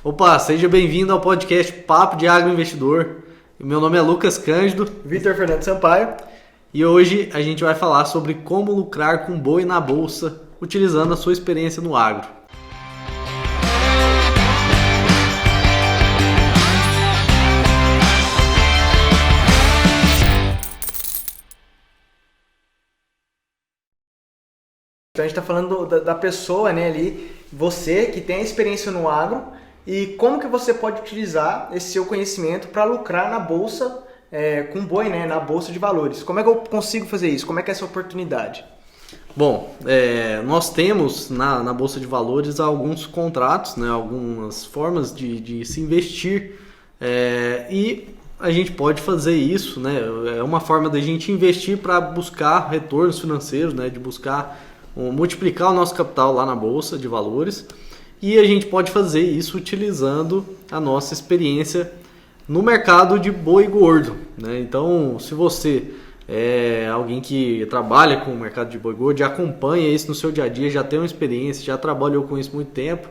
Opa, seja bem-vindo ao podcast Papo de Agroinvestidor. Meu nome é Lucas Cândido. Vitor Fernando Sampaio. E hoje a gente vai falar sobre como lucrar com boi na bolsa, utilizando a sua experiência no agro. Então a gente está falando da pessoa, né, ali, você que tem a experiência no agro e como que você pode utilizar esse seu conhecimento para lucrar na bolsa com boi, né, na bolsa de valores. Como é que eu consigo fazer isso? Como é que é essa oportunidade? Bom, nós temos na bolsa de valores alguns contratos, né, algumas formas de se investir e a gente pode fazer isso, né, é uma forma da gente investir para buscar retornos financeiros, né, de buscar multiplicar o nosso capital lá na bolsa de valores, e a gente pode fazer isso utilizando a nossa experiência no mercado de boi gordo, né? Então, se você é alguém que trabalha com o mercado de boi gordo, já acompanha isso no seu dia a dia, já tem uma experiência, já trabalhou com isso há muito tempo,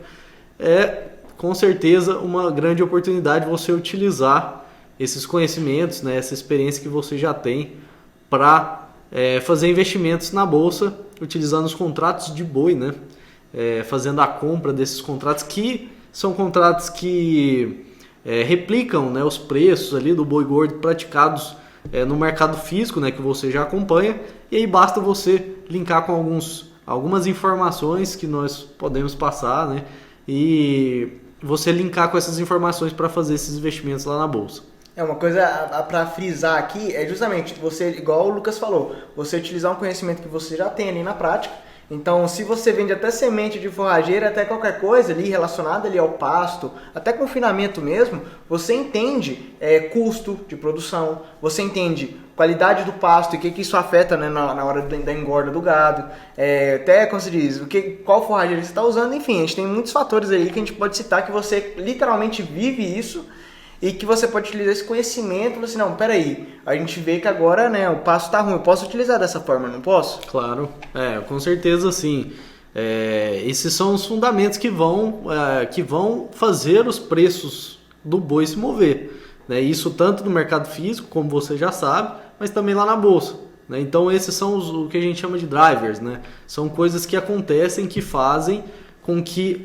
é com certeza uma grande oportunidade você utilizar esses conhecimentos, né, essa experiência que você já tem para fazer investimentos na bolsa, utilizando os contratos de boi, né? Fazendo a compra desses contratos, que são contratos que replicam, né, os preços ali do boi gordo praticados no mercado físico, né, que você já acompanha, e aí basta você linkar com algumas informações que nós podemos passar, né, e você linkar com essas informações para fazer esses investimentos lá na bolsa. Uma coisa para frisar aqui é justamente você, igual o Lucas falou, você utilizar um conhecimento que você já tem ali na prática. Então, se você vende até semente de forrageira, até qualquer coisa ali relacionada ali ao pasto, até confinamento mesmo, você entende custo de produção, você entende qualidade do pasto e o que isso afeta, né, na hora da engorda do gado, até como se diz, qual forrageira você está usando, enfim, a gente tem muitos fatores aí que a gente pode citar que você literalmente vive isso e que você pode utilizar esse conhecimento e falar assim, não, peraí, a gente vê que agora, né, o pasto está ruim, eu posso utilizar dessa forma, não posso? Claro, com certeza sim. Esses são os fundamentos que vão fazer os preços do boi se mover, né? Isso tanto no mercado físico, como você já sabe, mas também lá na bolsa, né? Então esses são o que a gente chama de drivers, né? São coisas que acontecem, que fazem com que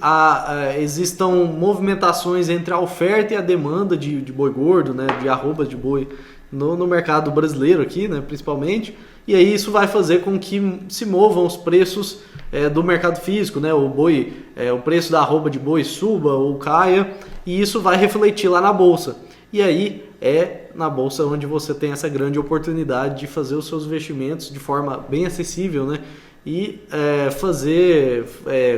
existam movimentações entre a oferta e a demanda de boi gordo, né, de arrobas de boi no mercado brasileiro aqui, né, principalmente, e aí isso vai fazer com que se movam os preços do mercado físico, né, o preço da arroba de boi suba ou caia, e isso vai refletir lá na bolsa. E aí na bolsa onde você tem essa grande oportunidade de fazer os seus investimentos de forma bem acessível, né, e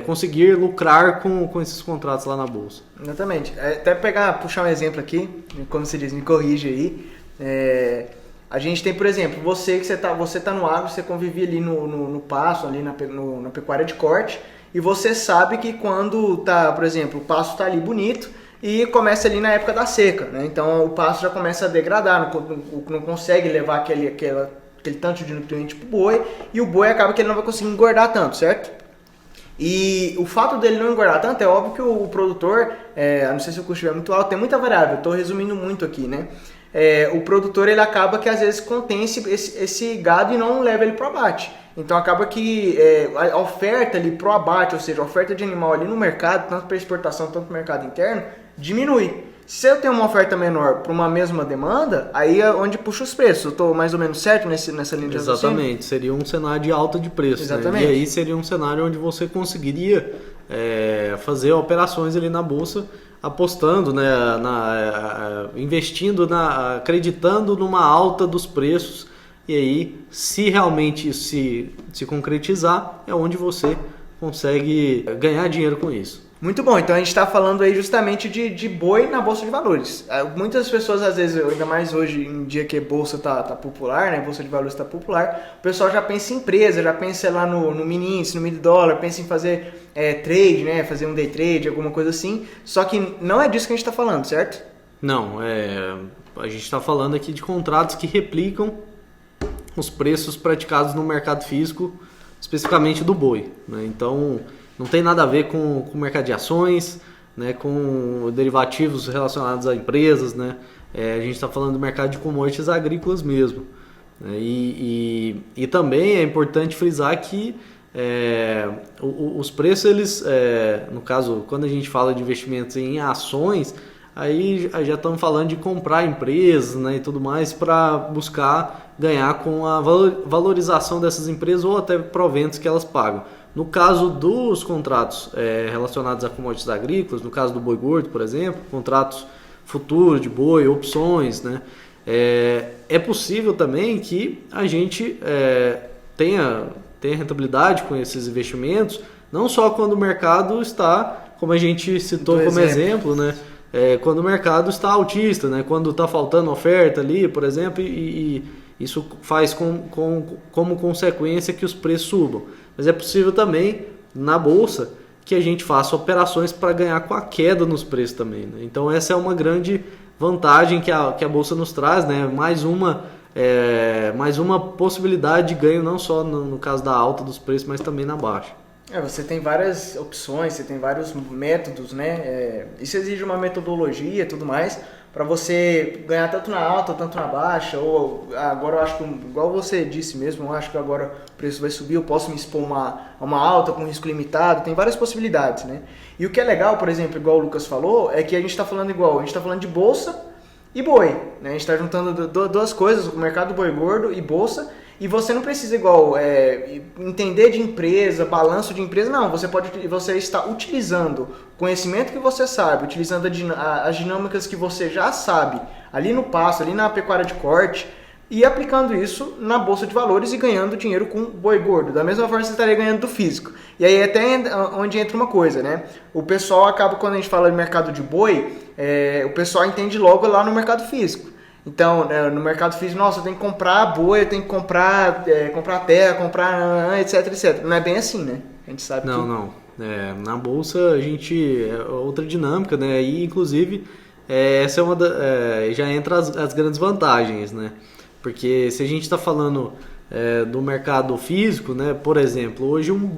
conseguir lucrar com esses contratos lá na bolsa. Exatamente. Até puxar um exemplo aqui, como se diz, me corrige aí. A gente tem, por exemplo, você tá no agro, você convive ali no pasto, ali na pecuária de corte, e você sabe que quando tá, por exemplo, o pasto tá ali bonito e começa ali na época da seca, né? Então o pasto já começa a degradar, não consegue levar aquele tanto de nutriente pro boi, e o boi acaba que ele não vai conseguir engordar tanto, certo? E o fato dele não engordar tanto, é óbvio que o produtor, não sei se o custo estiver muito alto, tem muita variável, estou resumindo muito aqui, né? O produtor, ele acaba que às vezes contém esse gado e não leva ele pro abate. Então acaba que a oferta ali pro abate, ou seja, a oferta de animal ali no mercado, tanto para exportação, tanto para o mercado interno, diminui. Se eu tenho uma oferta menor para uma mesma demanda, aí é onde puxa os preços. Eu estou mais ou menos certo nessa linha de raciocínio? Exatamente, seria um cenário de alta de preço. Exatamente. Né? E aí seria um cenário onde você conseguiria fazer operações ali na bolsa, apostando, né, investindo, acreditando numa alta dos preços. E aí, se realmente isso se concretizar, é onde você consegue ganhar dinheiro com isso. Muito bom, então a gente está falando aí justamente de boi na Bolsa de Valores. Muitas pessoas, às vezes, ainda mais hoje em dia que a Bolsa tá popular, né? A Bolsa de Valores está popular, o pessoal já pensa em empresa, já pensa lá no mini índice, no mini dólar, pensa em fazer trade, né? Fazer um day trade, alguma coisa assim. Só que não é disso que a gente está falando, certo? Não, a gente está falando aqui de contratos que replicam os preços praticados no mercado físico, especificamente do boi, né? Então, não tem nada a ver com o mercado de ações, né, com derivativos relacionados a empresas, né? A gente está falando do mercado de commodities agrícolas mesmo. Né? E também é importante frisar que os preços, eles, no caso, quando a gente fala de investimentos em ações, aí já estamos falando de comprar empresas, né, e tudo mais para buscar ganhar com a valorização dessas empresas ou até proventos que elas pagam. No caso dos contratos relacionados a commodities agrícolas, no caso do boi gordo, por exemplo, contratos futuros de boi, opções, né, é possível também que a gente tenha rentabilidade com esses investimentos, não só quando o mercado está, como a gente citou como exemplo, né? Quando o mercado está altista, né? Quando está faltando oferta ali, por exemplo, e isso faz como consequência que os preços subam. Mas é possível também, na Bolsa, que a gente faça operações para ganhar com a queda nos preços também. Né? Então essa é uma grande vantagem que a Bolsa nos traz, né? Mais uma possibilidade de ganho, não só no caso da alta dos preços, mas também na baixa. Você tem várias opções, você tem vários métodos, né? Isso exige uma metodologia e tudo mais para você ganhar tanto na alta, tanto na baixa. Ou agora eu acho que, igual você disse mesmo, eu acho que agora o preço vai subir, eu posso me expor a uma alta com risco limitado, tem várias possibilidades, né? E o que é legal, por exemplo, igual o Lucas falou, é que a gente está falando a gente está falando de bolsa e boi, né? A gente está juntando duas coisas, o mercado do boi gordo e bolsa. E você não precisa entender de empresa, balanço de empresa, não. Você está utilizando o conhecimento que você sabe, utilizando as dinâmicas que você já sabe ali no pasto, ali na pecuária de corte, e aplicando isso na bolsa de valores e ganhando dinheiro com boi gordo. Da mesma forma você estaria ganhando do físico. E aí até onde entra uma coisa, né? O pessoal acaba, quando a gente fala de mercado de boi, o pessoal entende logo lá no mercado físico. Então, no mercado físico, nossa, eu tenho que comprar boi, eu tenho que comprar terra, comprar etc, etc. Não é bem assim, né? A gente sabe Não. Na Bolsa, a gente... É outra dinâmica, né? E, inclusive, essa é uma já entra as grandes vantagens, né? Porque se a gente está falando do mercado físico, né? Por exemplo, hoje um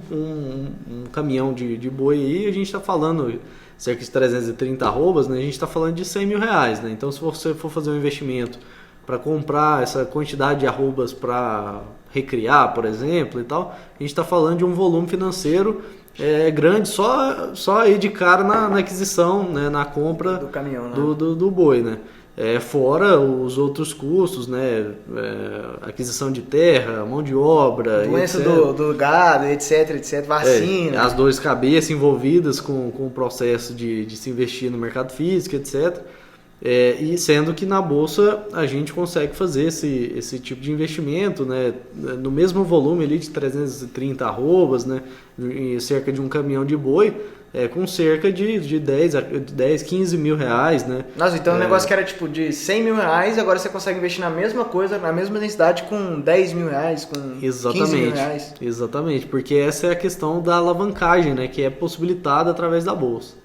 caminhão de boi aí, a gente está falando... cerca de 330 arrobas, né? A gente está falando de 100 mil reais, né? Então, se você for fazer um investimento para comprar essa quantidade de arrobas para recriar, por exemplo, e tal, a gente está falando de um volume financeiro grande, só aí de cara na aquisição, né? Na compra do caminhão, né? do boi, né? Fora os outros custos, né? Aquisição de terra, mão de obra, doença do gado, etc, vacina. As dores de cabeça envolvidas com o processo de se investir no mercado físico, etc. E sendo que na Bolsa a gente consegue fazer esse tipo de investimento, né? No mesmo volume ali de 330 arrobas, né? Em cerca de um caminhão de boi, com cerca de 10, 15 mil reais, né? Nossa, então o negócio que era tipo de 100 mil reais, agora você consegue investir na mesma coisa, na mesma densidade com 10 mil reais, com 15 mil reais. Exatamente, porque essa é a questão da alavancagem, né? Que é possibilitada através da Bolsa.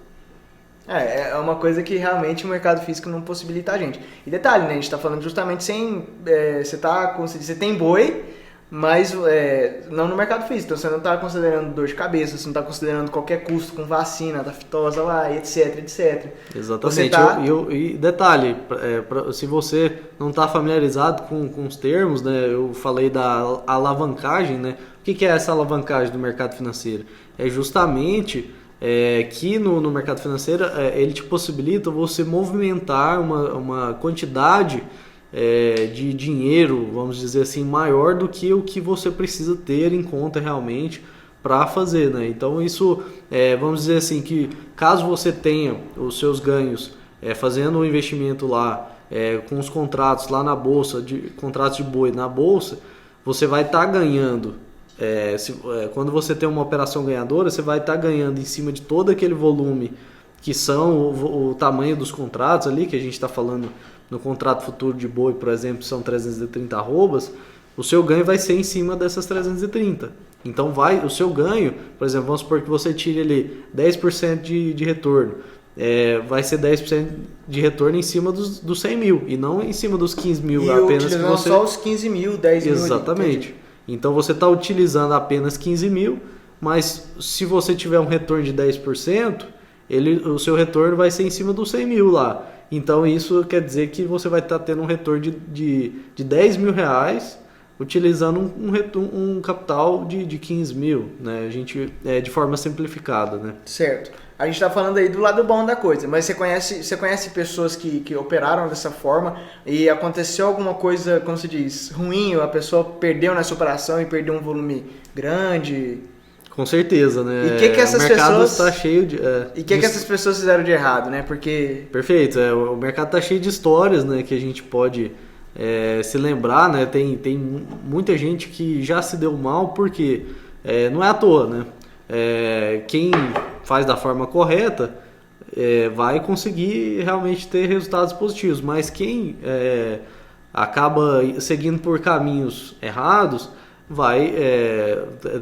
É uma coisa que realmente o mercado físico não possibilita a gente. E detalhe, né? A gente está falando justamente você tem boi, mas não no mercado físico. Então você não está considerando dor de cabeça, você não está considerando qualquer custo com vacina, da fitosa lá, etc, etc. Exatamente. E detalhe, se você não está familiarizado com os termos, né? Eu falei da alavancagem, né? O que é essa alavancagem do mercado financeiro? É justamente... que no mercado financeiro ele te possibilita você movimentar uma quantidade de dinheiro, vamos dizer assim, maior do que o que você precisa ter em conta realmente para fazer, né? Então isso, vamos dizer assim, que caso você tenha os seus ganhos fazendo um investimento lá, com os contratos lá na bolsa, contratos de boi na bolsa, você vai estar ganhando. Quando você tem uma operação ganhadora, você vai estar ganhando em cima de todo aquele volume que são o tamanho dos contratos ali, que a gente está falando no contrato futuro de boi, por exemplo, são 330 arrobas, o seu ganho vai ser em cima dessas 330. Então o seu ganho, por exemplo, vamos supor que você tire ali 10% de retorno, vai ser 10% de retorno em cima dos 100 mil e não em cima dos 15 mil e apenas que você... só os 15 mil, 10 mil. Exatamente. Então você está utilizando apenas 15 mil, mas se você tiver um retorno de 10%, o seu retorno vai ser em cima dos 100 mil lá. Então isso quer dizer que você vai estar tendo um retorno de 10 mil reais utilizando um capital de 15 mil, né? A gente, de forma simplificada, né? Certo. A gente está falando aí do lado bom da coisa, mas você conhece pessoas que operaram dessa forma e aconteceu alguma coisa, como se diz, ruim, ou a pessoa perdeu nessa operação e perdeu um volume grande? Com certeza, né? E o que essas o mercado pessoas está cheio de... E o que essas pessoas fizeram de errado, né? Porque... Perfeito. O mercado está cheio de histórias, né? Que a gente pode se lembrar, né? Tem muita gente que já se deu mal porque não é à toa, né? Quem faz da forma correta vai conseguir realmente ter resultados positivos, mas quem acaba seguindo por caminhos errados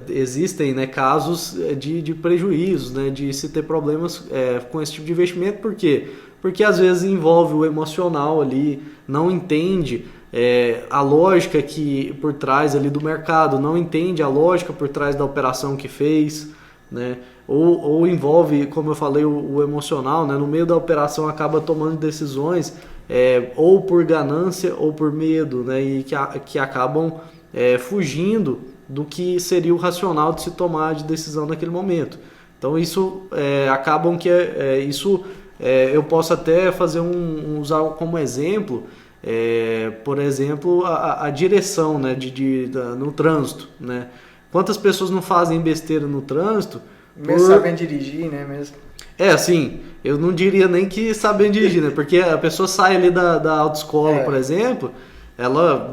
existem, né, casos de prejuízos, né, de se ter problemas com esse tipo de investimento. Por quê? Porque às vezes envolve o emocional ali, não entende a lógica que por trás ali do mercado, não entende a lógica por trás da operação que fez, né? Ou envolve, como eu falei, o emocional, né? No meio da operação acaba tomando decisões ou por ganância ou por medo, né? E que acabam fugindo do que seria o racional de se tomar de decisão naquele momento. Então isso acabam que eu posso até usar como exemplo, por exemplo, a direção, né, no trânsito, né? Quantas pessoas não fazem besteira no trânsito? Mesmo sabem dirigir, né? Mesmo. Assim, eu não diria nem que sabem dirigir, né? Porque a pessoa sai ali da autoescola, por exemplo, ela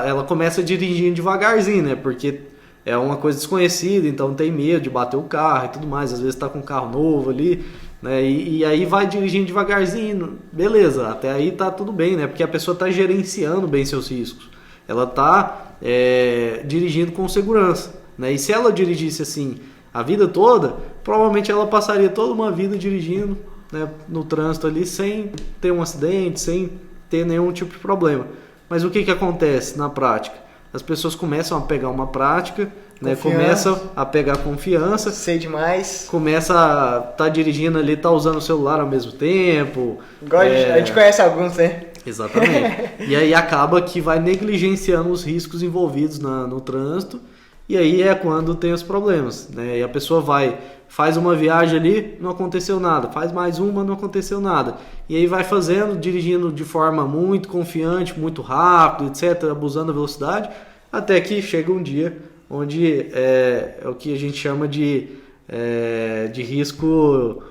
ela começa dirigindo devagarzinho, né? Porque é uma coisa desconhecida, então tem medo de bater o carro e tudo mais. Às vezes tá com um carro novo ali, né? E aí vai dirigindo devagarzinho, beleza, até aí tá tudo bem, né? Porque a pessoa tá gerenciando bem seus riscos. Ela tá dirigindo com segurança, né? E se ela dirigisse assim a vida toda, provavelmente ela passaria toda uma vida dirigindo, né, no trânsito ali sem ter um acidente, sem ter nenhum tipo de problema. Mas o que acontece na prática? As pessoas começam a pegar uma prática, né, começam a pegar confiança. Sei demais. Começa a estar dirigindo ali, tá usando o celular ao mesmo tempo. A gente conhece alguns, né? Exatamente. E aí acaba que vai negligenciando os riscos envolvidos no trânsito. E aí é quando tem os problemas, né? E a pessoa faz uma viagem ali, não aconteceu nada. Faz mais uma, não aconteceu nada. E aí vai dirigindo de forma muito confiante, muito rápido, etc., abusando da velocidade, até que chega um dia onde é o que a gente chama de risco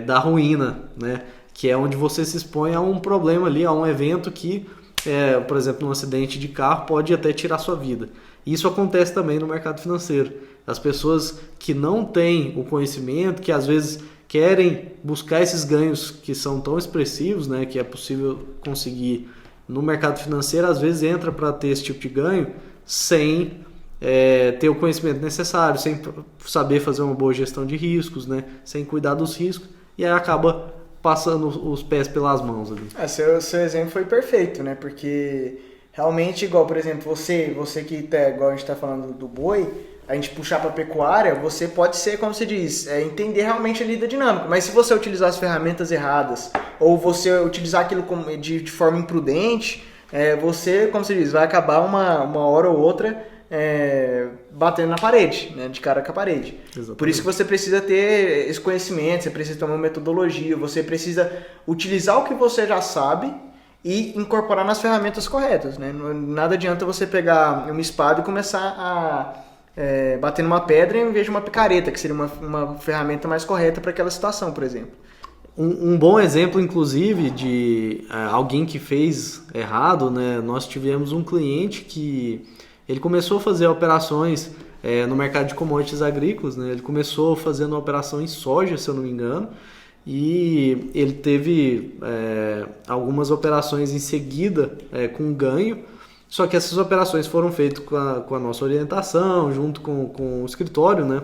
da ruína, né? Que é onde você se expõe a um problema ali, a um evento que, por exemplo, um acidente de carro pode até tirar sua vida. Isso acontece também no mercado financeiro. As pessoas que não têm o conhecimento, que às vezes querem buscar esses ganhos que são tão expressivos, né, que é possível conseguir no mercado financeiro, às vezes entra para ter esse tipo de ganho sem ter o conhecimento necessário, sem saber fazer uma boa gestão de riscos, né, sem cuidar dos riscos, e aí acaba passando os pés pelas mãos ali. Seu exemplo foi perfeito, né? Porque realmente, igual, por exemplo, você que igual a gente está falando do boi, a gente puxar para pecuária, você pode ser, como você diz, entender realmente ali da dinâmica. Mas se você utilizar as ferramentas erradas, ou você utilizar aquilo de forma imprudente, você, como você diz, vai acabar uma hora ou outra batendo na parede, né, de cara com a parede. Exatamente. Por isso que você precisa ter esse conhecimento, você precisa ter uma metodologia, você precisa utilizar o que você já sabe e incorporar nas ferramentas corretas, né? Nada adianta você pegar uma espada e começar a bater numa pedra em vez de uma picareta, que seria uma ferramenta mais correta para aquela situação, por exemplo. Um bom exemplo, inclusive, de alguém que fez errado, né? Nós tivemos um cliente que ele começou a fazer operações no mercado de commodities agrícolas, né? Ele começou fazendo uma operação em soja, se eu não me engano, e ele teve algumas operações em seguida com ganho, só que essas operações foram feitas com a nossa orientação, junto com o escritório, né?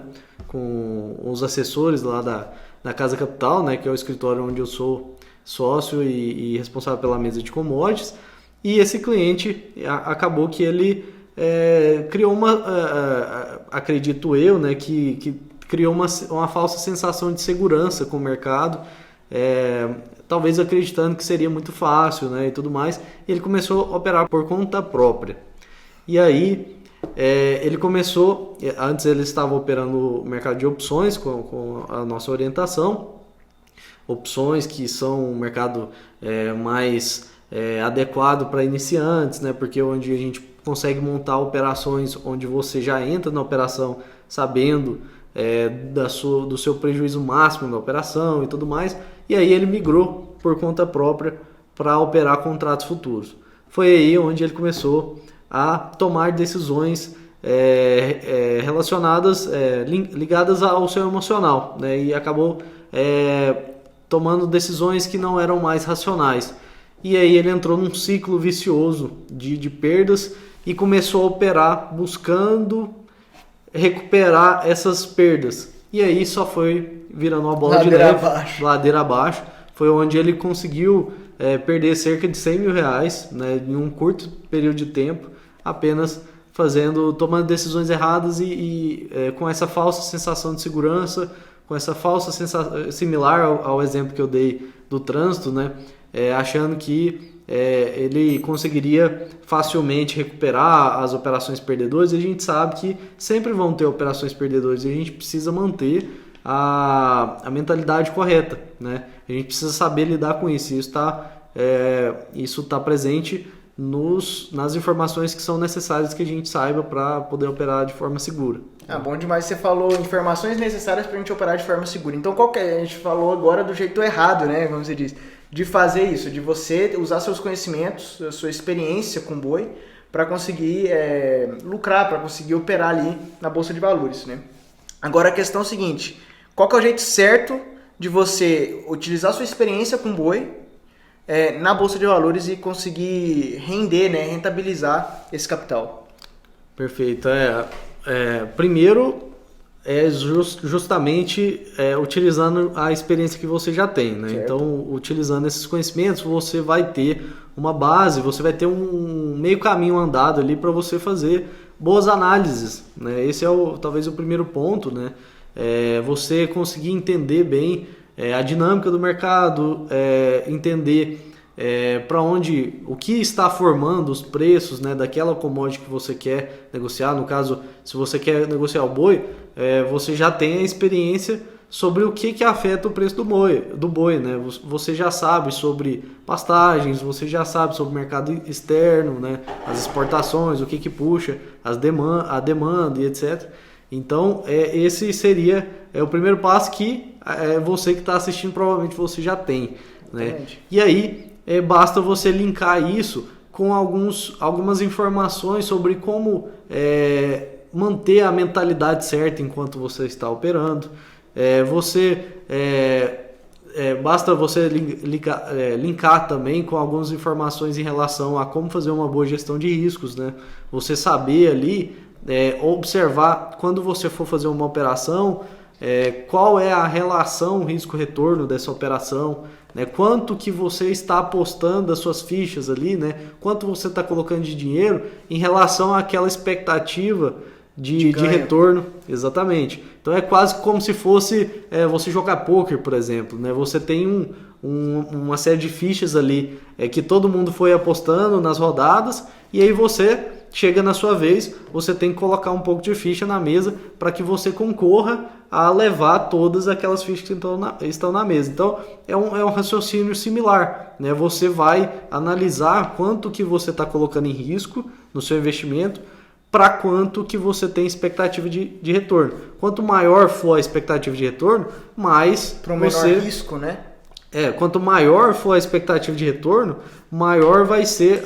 Com os assessores lá da Casa Capital, né? Que é o escritório onde eu sou sócio e responsável pela mesa de commodities, e esse cliente acabou que ele criou acredito eu, né, que criou uma falsa sensação de segurança com o mercado, talvez acreditando que seria muito fácil, né, e tudo mais. E ele começou a operar por conta própria. E aí ele começou, antes ele estava operando o mercado de opções com a nossa orientação, opções que são um mercado mais adequado para iniciantes, né, porque onde a gente consegue montar operações onde você já entra na operação sabendo do seu prejuízo máximo da operação e tudo mais. E aí ele migrou por conta própria para operar contratos futuros. Foi aí onde ele começou a tomar decisões relacionadas, ligadas ao seu emocional, né? E acabou tomando decisões que não eram mais racionais. E aí ele entrou num ciclo vicioso de perdas e começou a operar buscando recuperar essas perdas. E aí só foi virando uma bola de neve, ladeira abaixo. Foi onde ele conseguiu perder cerca de 100 mil reais, né, em um curto período de tempo, apenas tomando decisões erradas e com essa falsa sensação de segurança, com essa falsa sensação, similar ao exemplo que eu dei do trânsito, né, achando que ele conseguiria facilmente recuperar as operações perdedoras. E a gente sabe que sempre vão ter operações perdedoras e a gente precisa manter a mentalidade correta, né? A gente precisa saber lidar com isso. Isso tá presente nas informações que são necessárias que a gente saiba para poder operar de forma segura. Bom demais, você falou informações necessárias para a gente operar de forma segura. Então a gente falou agora do jeito errado, né, como você diz, de fazer isso, de você usar seus conhecimentos, a sua experiência com boi para conseguir lucrar, para conseguir operar ali na Bolsa de Valores, né? Agora a questão é a seguinte, qual que é o jeito certo de você utilizar sua experiência com boi na Bolsa de Valores e conseguir render, né, rentabilizar esse capital? Perfeito. Primeiro justamente utilizando a experiência que você já tem, né? Então, utilizando esses conhecimentos, você vai ter uma base, você vai ter um meio caminho andado ali para você fazer boas análises, né? Esse é talvez o primeiro ponto, né? Você conseguir entender bem a dinâmica do mercado, entender o que está formando os preços, né, daquela commodity que você quer negociar. No caso, se você quer negociar o boi, você já tem a experiência sobre o que afeta o preço do boi, né? Você já sabe sobre pastagens, você já sabe sobre o mercado externo, né, as exportações, o que puxa, a demanda e etc. Então, esse seria o primeiro passo que você que está assistindo provavelmente você já tem, né? E aí basta você linkar isso com algumas informações sobre como manter a mentalidade certa enquanto você está operando. Basta você linkar também com algumas informações em relação a como fazer uma boa gestão de riscos, né? Você saber ali, observar quando você for fazer uma operação, qual é a relação risco-retorno dessa operação, né? Quanto que você está apostando das suas fichas ali, né? Quanto você está colocando de dinheiro em relação àquela expectativa de retorno. Exatamente. Então é quase como se fosse você jogar poker, por exemplo, né? Você tem uma série de fichas ali que todo mundo foi apostando nas rodadas, e aí você chega na sua vez, você tem que colocar um pouco de ficha na mesa para que você concorra a levar todas aquelas fichas que estão na mesa. Então é um raciocínio similar, né? Você vai analisar quanto que você está colocando em risco no seu investimento para quanto que você tem expectativa de retorno. Quanto maior for a expectativa de retorno, mais para o menor risco, né? Quanto maior for a expectativa de retorno, maior vai ser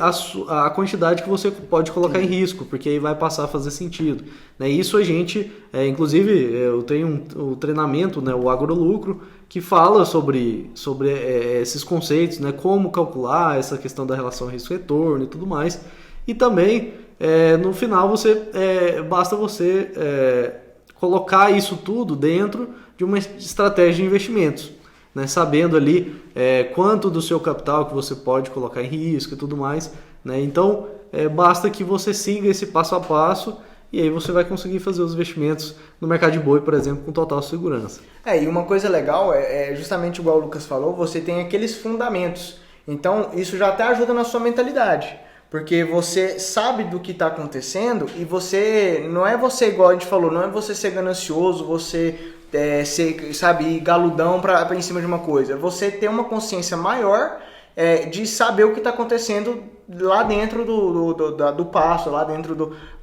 a quantidade que você pode colocar em risco, porque aí vai passar a fazer sentido, né? Isso a gente, inclusive, eu tenho um treinamento, né, o AgroLucro, que fala sobre esses conceitos, né, como calcular essa questão da relação risco-retorno e tudo mais. E também, no final, basta você colocar isso tudo dentro de uma estratégia de investimentos, né, sabendo ali quanto do seu capital que você pode colocar em risco e tudo mais, né? Então basta que você siga esse passo a passo e aí você vai conseguir fazer os investimentos no mercado de boi, por exemplo, com total segurança. E uma coisa legal é justamente igual o Lucas falou, você tem aqueles fundamentos. Então, isso já até ajuda na sua mentalidade. Porque você sabe do que está acontecendo e não é você, igual a gente falou, não é você ser ganancioso, você ser, sabe, galudão para em cima de uma coisa. É você ter uma consciência maior de saber o que está acontecendo lá dentro do pasto, lá dentro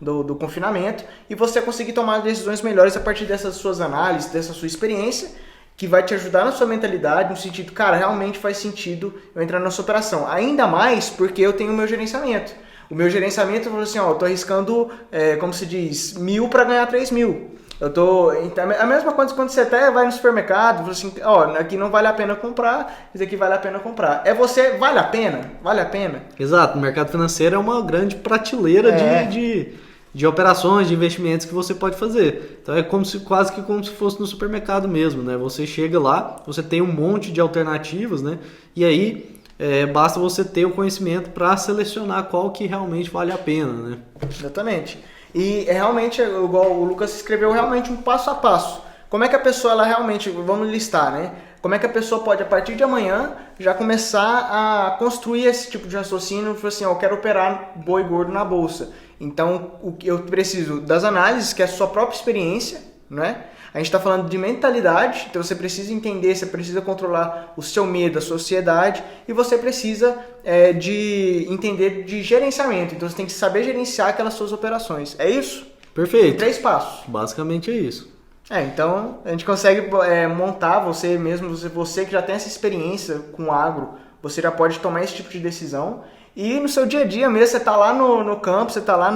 do confinamento, e você conseguir tomar decisões melhores a partir dessas suas análises, dessa sua experiência, que vai te ajudar na sua mentalidade, no sentido, cara, realmente faz sentido eu entrar nessa operação. Ainda mais porque eu tenho o meu gerenciamento. O meu gerenciamento, eu falo assim, eu tô arriscando, como se diz, 1.000 para ganhar 3.000. A mesma coisa quando você até vai no supermercado, fala assim, aqui não vale a pena comprar, isso aqui vale a pena comprar. Vale a pena? Vale a pena? Exato, o mercado financeiro é uma grande prateleira de operações, de investimentos que você pode fazer. Então é quase que como se fosse no supermercado mesmo, né? Você chega lá, você tem um monte de alternativas, né? E aí basta você ter o conhecimento para selecionar qual que realmente vale a pena, né? Exatamente. E realmente, igual o Lucas escreveu, realmente um passo a passo. Como é que a pessoa, ela realmente, vamos listar, né? Como é que a pessoa pode, a partir de amanhã, já começar a construir esse tipo de raciocínio, falar assim, eu quero operar boi gordo na bolsa. Então, eu preciso das análises, que é a sua própria experiência, né? A gente está falando de mentalidade, então você precisa entender, você precisa controlar o seu medo, a sua ansiedade, e você precisa de entender de gerenciamento. Então você tem que saber gerenciar aquelas suas operações. É isso? Perfeito. Em 3 passos. Basicamente é isso. Então a gente consegue montar você mesmo, você que já tem essa experiência com agro, você já pode tomar esse tipo de decisão. E no seu dia a dia mesmo, você está lá no campo, você está lá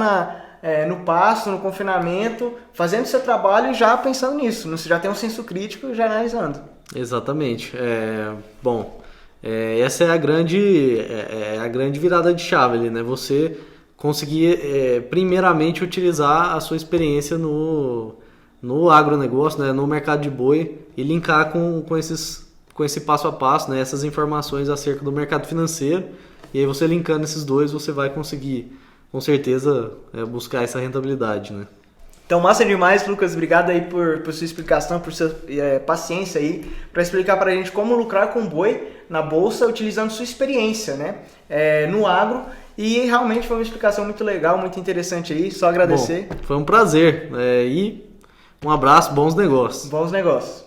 no pasto, no confinamento, fazendo seu trabalho e já pensando nisso. Você já tem um senso crítico já analisando. Exatamente. Essa é a grande virada de chave ali, né? Você conseguir primeiramente utilizar a sua experiência no agronegócio, né? No mercado de boi, e linkar com esse passo a passo, né? Essas informações acerca do mercado financeiro. E aí você linkando esses dois, você vai conseguir, com certeza, buscar essa rentabilidade, né? Então, massa demais, Lucas. Obrigado aí por sua explicação, por sua paciência aí, para explicar para a gente como lucrar com boi na bolsa, utilizando sua experiência, né? No agro. E realmente foi uma explicação muito legal, muito interessante aí. Só agradecer. Bom, foi um prazer. E um abraço, bons negócios. Bons negócios.